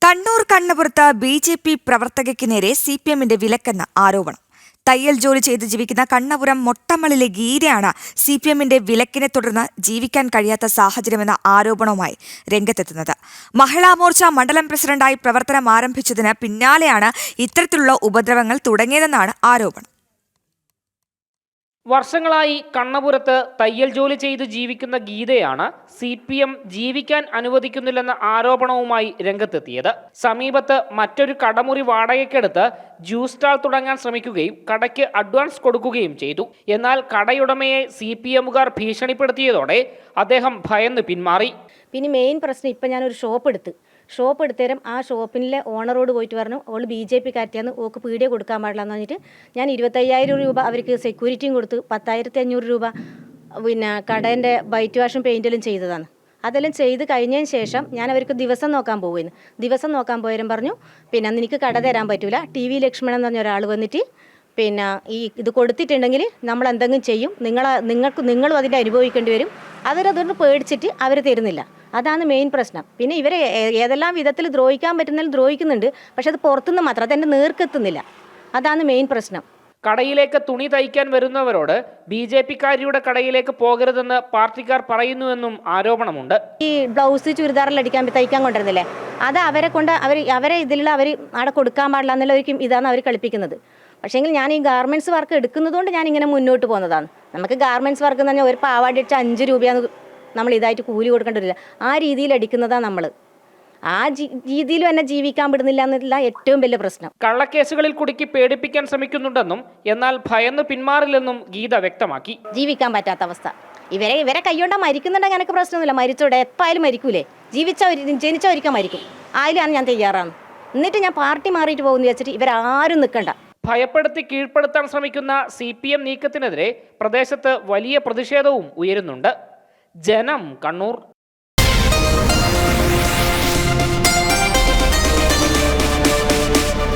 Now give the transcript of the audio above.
Kannur കണ്ണപുരത്ത് BJP. പ്രവർത്തകയ്ക്ക് നേരെ CPM-ന്റെ വിലക്കെന്ന ആരോപണം. തയ്യൽ ജോലി ചെയ്ത് ജീവിക്കുന്ന കണ്ണപുരം മൊട്ടമ്മലിലെ ഗീതയാണ് CPM-ന്റെ വിലക്കിനെ തുടർന്ന് ജീവിക്കാൻ കഴിയാത്ത സാഹചര്യമെന്ന ആരോപണവുമായി രംഗത്തെത്തുന്നത്. മഹിളാ മോർച്ച മണ്ഡലം പ്രസിഡന്റായി പ്രവർത്തനം ആരംഭിച്ചതിന് പിന്നാലെയാണ് ഇത്തരത്തിലുള്ള ഉപദ്രവങ്ങൾ തുടങ്ങിയതെന്നാണ് ആരോപണം. വർഷങ്ങളായി കണ്ണപുരത്ത് തയ്യൽ ജോലി ചെയ്ത് ജീവിക്കുന്ന ഗീതയാണ് CPM ജീവിക്കാൻ അനുവദിക്കുന്നില്ലെന്ന ആരോപണവുമായി രംഗത്തെത്തിയത്. സമീപത്ത് മറ്റൊരു കടമുറി വാടകയ്ക്കെടുത്ത് ജ്യൂസ് സ്റ്റാൾ തുടങ്ങാൻ ശ്രമിക്കുകയും കടയ്ക്ക് അഡ്വാൻസ് കൊടുക്കുകയും ചെയ്തു. എന്നാൽ കടയുടമയെ CPM-കാർ ഭീഷണിപ്പെടുത്തിയതോടെ അദ്ദേഹം ഭയന്ന് പിന്മാറി. പിന്നെ മെയിൻ പ്രശ്നം, ഇപ്പം ഞാനൊരു ഷോപ്പ് എടുത്തേരം ആ ഷോപ്പിലെ ഓണറോട് പോയിട്ട് പറഞ്ഞു, അവൾ BJP-കാരത്തിയാന്ന്, ഓക്ക് പീടിയ കൊടുക്കാൻ പാടില്ല എന്ന് പറഞ്ഞിട്ട് ഞാൻ 25,000 രൂപ അവർക്ക് സെക്യൂരിറ്റിയും കൊടുത്ത് 10,500 രൂപ പിന്നെ കടേൻ്റെ വൈറ്റ് വാഷും പെയിൻറ്റെല്ലാം ചെയ്തതാണ്. അതെല്ലാം ചെയ്ത് കഴിഞ്ഞതിന് ശേഷം ഞാൻ അവർക്ക് ദിവസം നോക്കാൻ പോയാലും പറഞ്ഞു, പിന്നെ നിനക്ക് കട തരാൻ പറ്റൂല, TV ലക്ഷ്മണൻ എന്ന് പറഞ്ഞ ഒരാൾ വന്നിട്ട് പിന്നെ ഇത് കൊടുത്തിട്ടുണ്ടെങ്കിൽ നമ്മൾ എന്തെങ്കിലും ചെയ്യും, നിങ്ങളും അതിൻ്റെ അനുഭവിക്കേണ്ടി വരും. അതുകൊണ്ട് പേടിച്ചിട്ട് അവർ തരുന്നില്ല. അതാണ് മെയിൻ പ്രശ്നം. പിന്നെ ഇവരെ ഏതെല്ലാം വിധത്തിൽ ദ്രോഹിക്കാൻ പറ്റുന്നതിൽ ദ്രോഹിക്കുന്നുണ്ട്, പക്ഷെ അത് പുറത്തുനിന്ന് മാത്രം, അതെൻ്റെ നേർക്കെത്തുന്നില്ല. അതാണ് മെയിൻ പ്രശ്നം. കടയിലേക്ക് തുണി തയ്ക്കാൻ വരുന്നവരോട് BJP-കാരിയുടെ കടയിലേക്ക് പോകരുതെന്ന് പാർട്ടിക്കാർ പറയുന്നുവെന്നും ആരോപണമുണ്ട്. ഈ ബ്ലൗസ് ചുരിദാറിൽ തയ്ക്കാൻ കൊണ്ടുവരുന്നില്ലേ, അത് അവരെ ഇതിലുള്ള അവർ അവിടെ കൊടുക്കാൻ പാടില്ല എന്നുള്ള ഇതാണ് അവർ കളിപ്പിക്കുന്നത്. പക്ഷേങ്കിൽ ഞാൻ ഈ ഗാർമെൻറ്റ്സ് വർക്ക് എടുക്കുന്നതുകൊണ്ട് ഞാൻ ഇങ്ങനെ മുന്നോട്ട് പോകുന്നതാണ്. നമുക്ക് ഗാർമെൻറ്റ്സ് വർക്ക് എന്ന് പറഞ്ഞാൽ ഒരു പാവാടി അടിച്ച് 5 രൂപയാണ് നമ്മൾ ഇതായിട്ട് കൂലി കൊടുക്കേണ്ടി വരില്ല. ആ രീതിയിൽ അടിക്കുന്നതാണ് നമ്മൾ. ആ രീതിയിലും എന്നെ ജീവിക്കാൻ വിടുന്നില്ല എന്നുള്ള ഏറ്റവും വലിയ പ്രശ്നം. കള്ളക്കേസുകളിൽ കുടുക്കി പേടിപ്പിക്കാൻ ശ്രമിക്കുന്നുണ്ടെന്നും എന്നാൽ ഭയന്ന് പിന്മാറില്ലെന്നും ഗീത വ്യക്തമാക്കി. ജീവിക്കാൻ പറ്റാത്ത അവസ്ഥ. ഇവരെ കൈകൊണ്ടാ മരിക്കുന്നുണ്ടെങ്കിൽ എനിക്ക് പ്രശ്നമൊന്നുമില്ല. മരിച്ചോടെ എപ്പായാലും മരിക്കൂലേ, ജനിച്ചവരിക്കാൻ മരിക്കും. ആയാലും ഞാൻ തയ്യാറാണ്. എന്നിട്ട് ഞാൻ പാർട്ടി മാറിയിട്ട് പോകുന്നു വെച്ചിട്ട് ഇവരാരും നിൽക്കണ്ട. ഭയപ്പെടുത്തി കീഴ്പ്പെടുത്താൻ ശ്രമിക്കുന്ന CPM നീക്കത്തിനെതിരെ പ്രദേശത്ത് വലിയ പ്രതിഷേധവും ഉയരുന്നുണ്ട്. ജനം, കണ്ണൂർ.